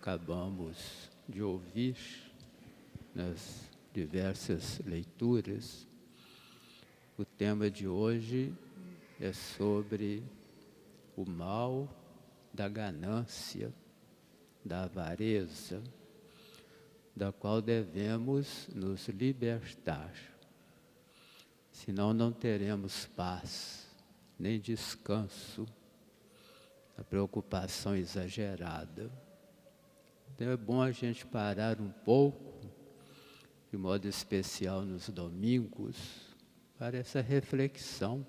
acabamos de ouvir nas diversas leituras, o tema de hoje é sobre o mal da ganância, da avareza, da qual devemos nos libertar. Senão não teremos paz, nem descanso, a preocupação exagerada. Então é bom a gente parar um pouco, de modo especial nos domingos, para essa reflexão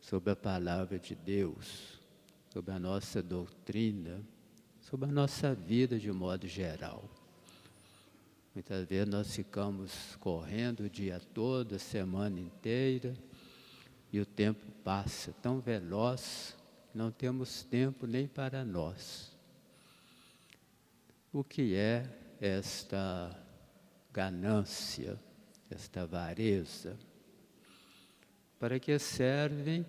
sobre a palavra de Deus, sobre a nossa doutrina, sobre a nossa vida de modo geral. Muitas vezes nós ficamos correndo o dia todo, a semana inteira, e o tempo passa tão veloz, não temos tempo nem para nós. O que é esta ganância, esta avareza? Para que servem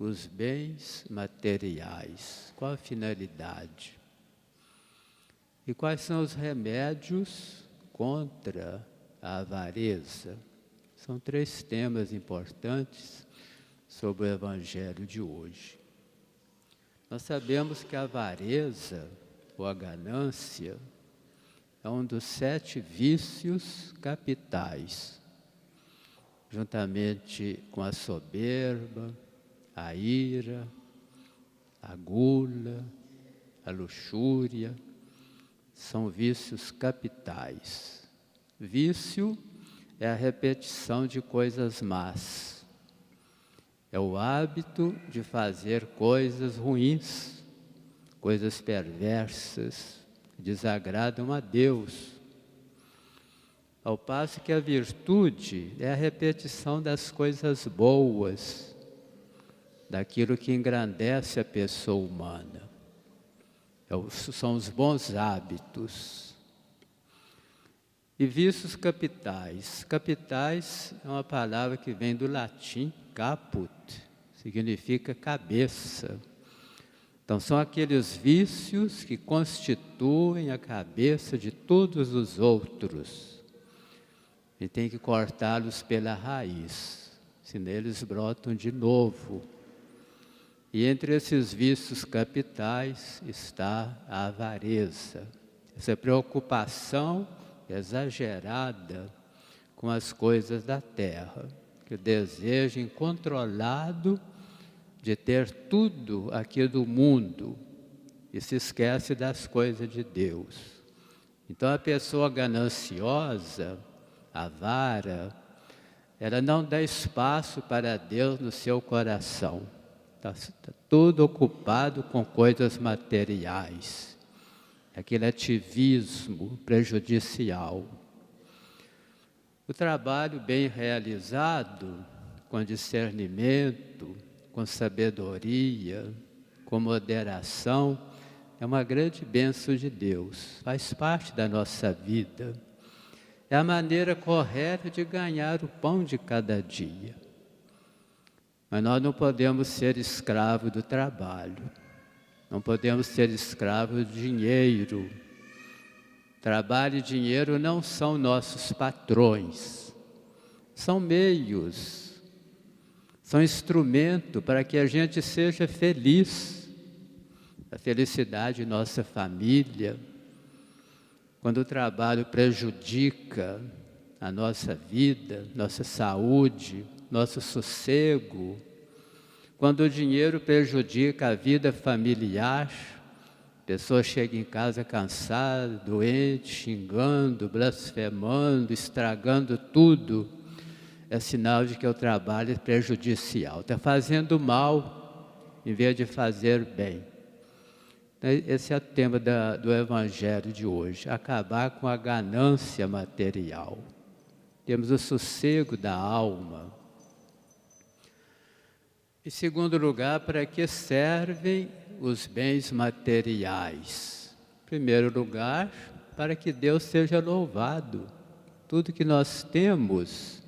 os bens materiais? Qual a finalidade? E quais são os remédios contra a avareza? São 3 temas importantes sobre o Evangelho de hoje. Nós sabemos que a avareza, ou a ganância, é um dos 7 vícios capitais, juntamente com a soberba, a ira, a gula, a luxúria. São vícios capitais. Vício é a repetição de coisas más. É o hábito de fazer coisas ruins, coisas perversas, que desagradam a Deus. Ao passo que a virtude é a repetição das coisas boas, daquilo que engrandece a pessoa humana. São os bons hábitos. E vícios capitais. Capitais é uma palavra que vem do latim caput, significa cabeça. Então são aqueles vícios que constituem a cabeça de todos os outros. E tem que cortá-los pela raiz, senão eles brotam de novo. E entre esses vícios capitais está a avareza, essa preocupação exagerada com as coisas da terra, que o desejo incontrolado de ter tudo aqui do mundo e se esquece das coisas de Deus. Então a pessoa gananciosa, avara, ela não dá espaço para Deus no seu coração. Está tudo ocupado com coisas materiais. Aquele ativismo prejudicial. O trabalho bem realizado, com discernimento, com sabedoria, com moderação, é uma grande bênção de Deus. Faz parte da nossa vida. É a maneira correta de ganhar o pão de cada dia. Mas nós não podemos ser escravos do trabalho. Não podemos ser escravos do dinheiro. Trabalho e dinheiro não são nossos patrões. São meios. São instrumento para que a gente seja feliz. A felicidade de nossa família. Quando o trabalho prejudica a nossa vida, nossa saúde, nosso sossego, quando o dinheiro prejudica a vida familiar, a pessoa chega em casa cansada, doente, xingando, blasfemando, estragando tudo, é sinal de que o trabalho é prejudicial, está fazendo mal em vez de fazer bem. Esse é o tema do Evangelho de hoje, acabar com a ganância material. Temos o sossego da alma. Em segundo lugar, para que servem os bens materiais? Em primeiro lugar, para que Deus seja louvado. Tudo que nós temos,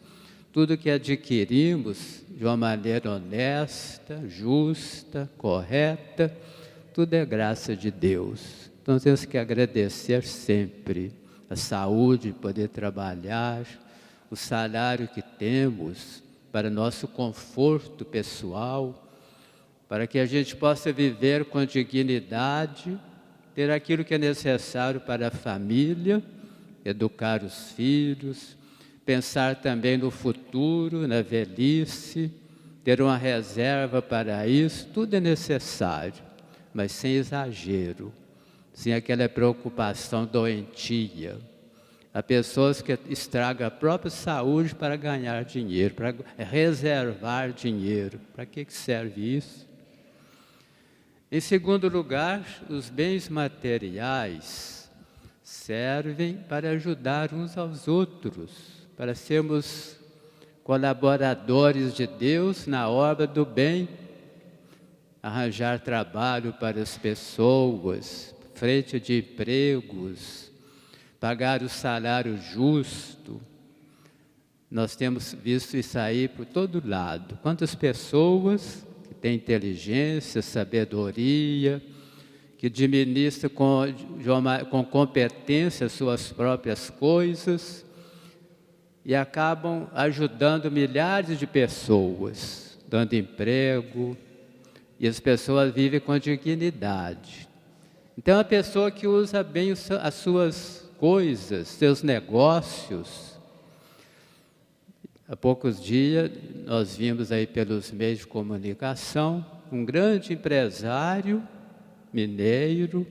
tudo que adquirimos de uma maneira honesta, justa, correta, tudo é graça de Deus. Então temos que agradecer sempre a saúde de poder trabalhar, o salário que temos para nosso conforto pessoal, para que a gente possa viver com dignidade, ter aquilo que é necessário para a família, educar os filhos, pensar também no futuro, na velhice, ter uma reserva para isso, tudo é necessário, mas sem exagero, sem aquela preocupação doentia. Há pessoas que estragam a própria saúde para ganhar dinheiro, para reservar dinheiro. Para que serve isso? Em segundo lugar, os bens materiais servem para ajudar uns aos outros, para sermos colaboradores de Deus na obra do bem, arranjar trabalho para as pessoas, frente de empregos, pagar o salário justo. Nós temos visto isso aí por todo lado. Quantas pessoas que têm inteligência, sabedoria, que administram com competência suas próprias coisas e acabam ajudando milhares de pessoas, dando emprego, e as pessoas vivem com dignidade. Então, a pessoa que usa bem as suas coisas, seus negócios. Há poucos dias, nós vimos aí pelos meios de comunicação, um grande empresário mineiro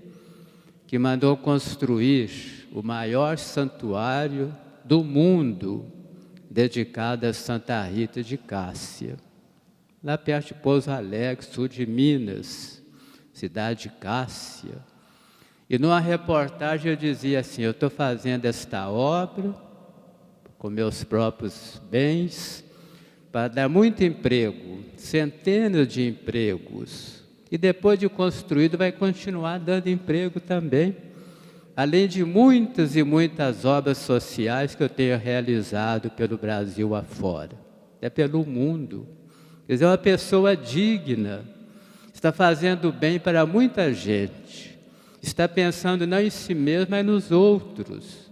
que mandou construir o maior santuário do mundo dedicado a Santa Rita de Cássia, lá perto de Pouso Alegre, sul de Minas, cidade de Cássia. E numa reportagem eu dizia assim: eu estou fazendo esta obra com meus próprios bens para dar muito emprego, centenas de empregos. E depois de construído vai continuar dando emprego também, além de muitas e muitas obras sociais que eu tenho realizado pelo Brasil afora, até pelo mundo. Quer dizer, uma pessoa digna, está fazendo bem para muita gente, está pensando não em si mesmo, mas nos outros.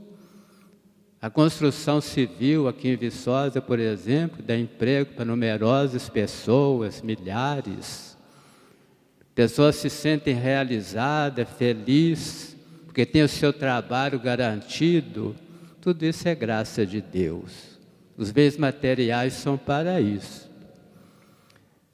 A construção civil aqui em Viçosa, por exemplo, dá emprego para numerosas pessoas, milhares. Pessoas se sentem realizadas, felizes, porque tem o seu trabalho garantido. Tudo isso é graça de Deus. Os bens materiais são para isso.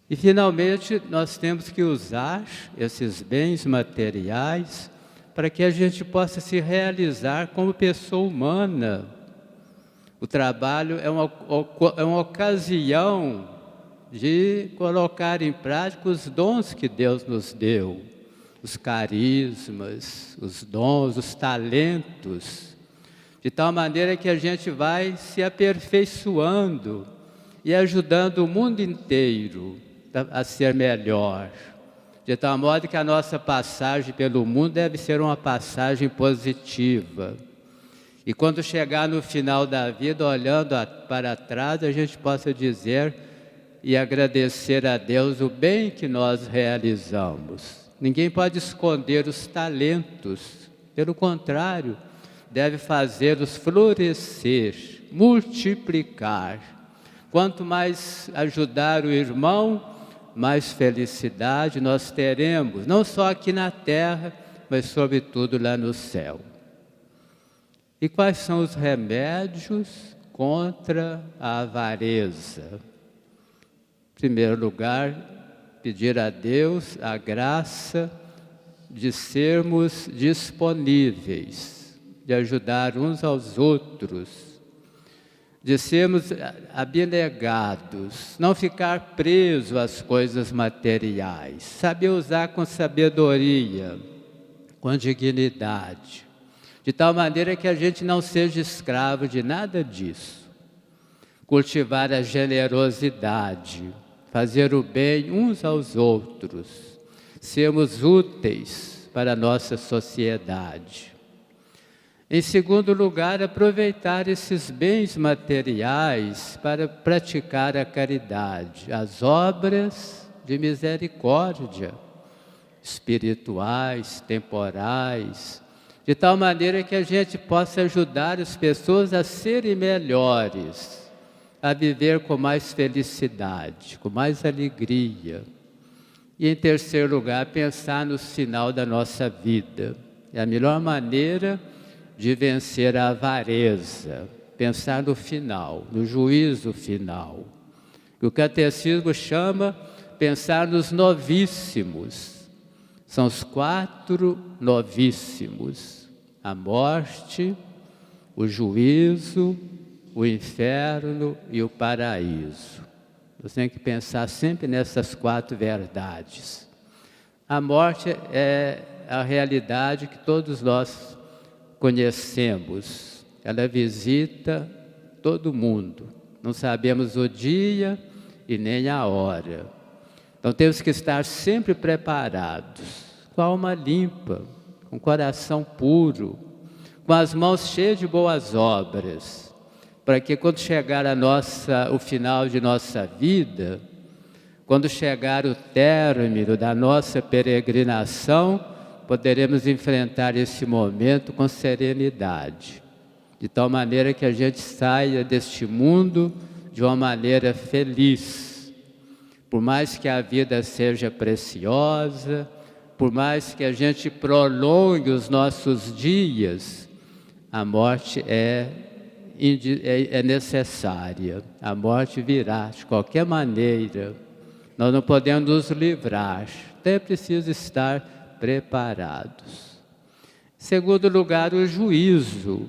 E, finalmente, nós temos que usar esses bens materiais para que a gente possa se realizar como pessoa humana. O trabalho é uma ocasião de colocar em prática os dons que Deus nos deu, os carismas, os dons, os talentos, de tal maneira que a gente vai se aperfeiçoando e ajudando o mundo inteiro a ser melhor, de tal modo que a nossa passagem pelo mundo deve ser uma passagem positiva. E quando chegar no final da vida, olhando para trás, a gente possa dizer e agradecer a Deus o bem que nós realizamos. Ninguém pode esconder os talentos, pelo contrário, deve fazê-los florescer, multiplicar. Quanto mais ajudar o irmão, mais felicidade nós teremos, não só aqui na terra, mas sobretudo lá no céu. E quais são os remédios contra a avareza? Em primeiro lugar, pedir a Deus a graça de sermos disponíveis, de ajudar uns aos outros, de sermos abnegados, não ficar preso às coisas materiais, saber usar com sabedoria, com dignidade, de tal maneira que a gente não seja escravo de nada disso. Cultivar a generosidade, fazer o bem uns aos outros, sermos úteis para a nossa sociedade. Em segundo lugar, aproveitar esses bens materiais para praticar a caridade, as obras de misericórdia. espirituais, temporais, de tal maneira que a gente possa ajudar as pessoas a serem melhores, a viver com mais felicidade, com mais alegria. E em terceiro lugar, pensar no final da nossa vida. É a melhor maneira de vencer a avareza, pensar no final, no juízo final. O catecismo chama pensar nos novíssimos. São os 4 novíssimos: a morte, o juízo, o inferno e o paraíso. Você tem que pensar sempre nessas 4 verdades. A morte é a realidade que todos nós conhecemos. Ela visita todo mundo. Não sabemos o dia e nem a hora. Então temos que estar sempre preparados, com a alma limpa, com o coração puro, com as mãos cheias de boas obras, para que quando chegar o final de nossa vida, quando chegar o término da nossa peregrinação, poderemos enfrentar esse momento com serenidade, de tal maneira que a gente saia deste mundo de uma maneira feliz. Por mais que a vida seja preciosa, por mais que a gente prolongue os nossos dias, a morte é necessária. A morte virá de qualquer maneira. Nós não podemos nos livrar. Então é preciso estar preparados. Em segundo lugar, o juízo.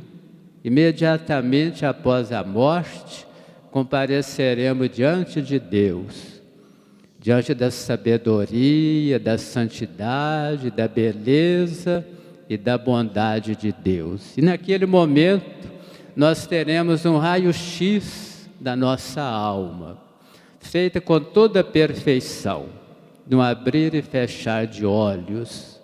Imediatamente após a morte, compareceremos diante de Deus, diante da sabedoria, da santidade, da beleza e da bondade de Deus. E naquele momento, nós teremos um raio-x da nossa alma, feita com toda a perfeição, no abrir e fechar de olhos.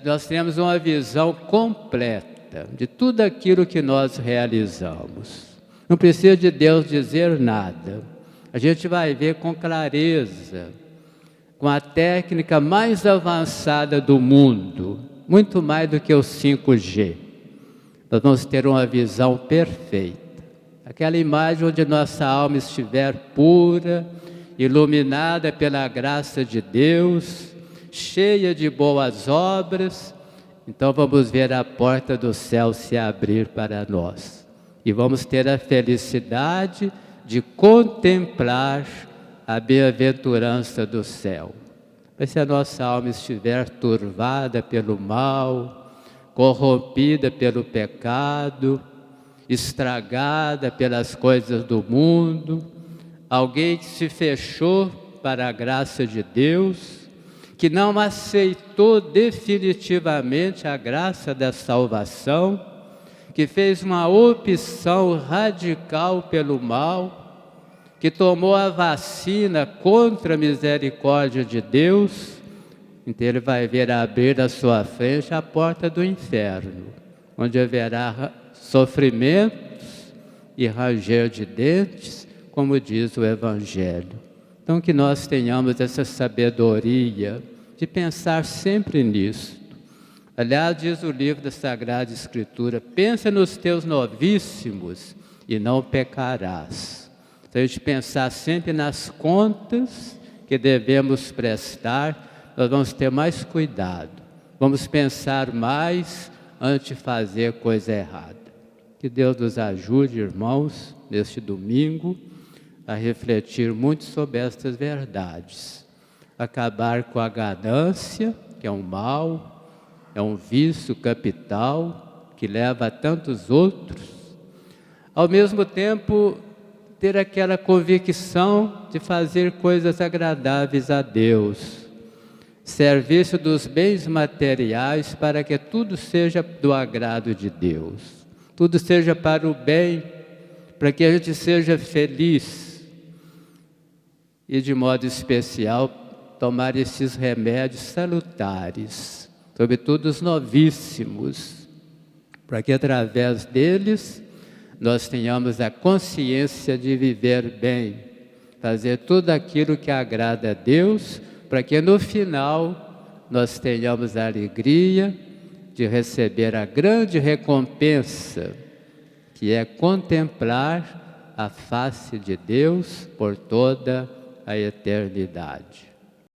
Nós teremos uma visão completa de tudo aquilo que nós realizamos. Não precisa de Deus dizer nada. A gente vai ver com clareza, com a técnica mais avançada do mundo, muito mais do que o 5G. Nós vamos ter uma visão perfeita. Aquela imagem onde nossa alma estiver pura, iluminada pela graça de Deus, cheia de boas obras, então vamos ver a porta do céu se abrir para nós. E vamos ter a felicidade de contemplar a bem-aventurança do céu. Mas se a nossa alma estiver turvada pelo mal, corrompida pelo pecado, estragada pelas coisas do mundo, alguém que se fechou para a graça de Deus, que não aceitou definitivamente a graça da salvação, que fez uma opção radical pelo mal, que tomou a vacina contra a misericórdia de Deus, então ele vai ver abrir à sua frente a porta do inferno, onde haverá sofrimentos e ranger de dentes, como diz o Evangelho. Então que nós tenhamos essa sabedoria de pensar sempre nisso. Aliás, diz o livro da Sagrada Escritura, pensa nos teus novíssimos e não pecarás. Então a gente pensar sempre nas contas que devemos prestar, nós vamos ter mais cuidado. Vamos pensar mais antes de fazer coisa errada. Que Deus nos ajude, irmãos, neste domingo, a refletir muito sobre estas verdades. Acabar com a ganância, que é um mal, é um vício capital, que leva a tantos outros. Ao mesmo tempo, ter aquela convicção de fazer coisas agradáveis a Deus. Serviço dos bens materiais para que tudo seja do agrado de Deus. Tudo seja para o bem, para que a gente seja feliz. E de modo especial, tomar esses remédios salutares, sobretudo os novíssimos, para que através deles nós tenhamos a consciência de viver bem, fazer tudo aquilo que agrada a Deus, para que no final nós tenhamos a alegria de receber a grande recompensa, que é contemplar a face de Deus por toda a eternidade.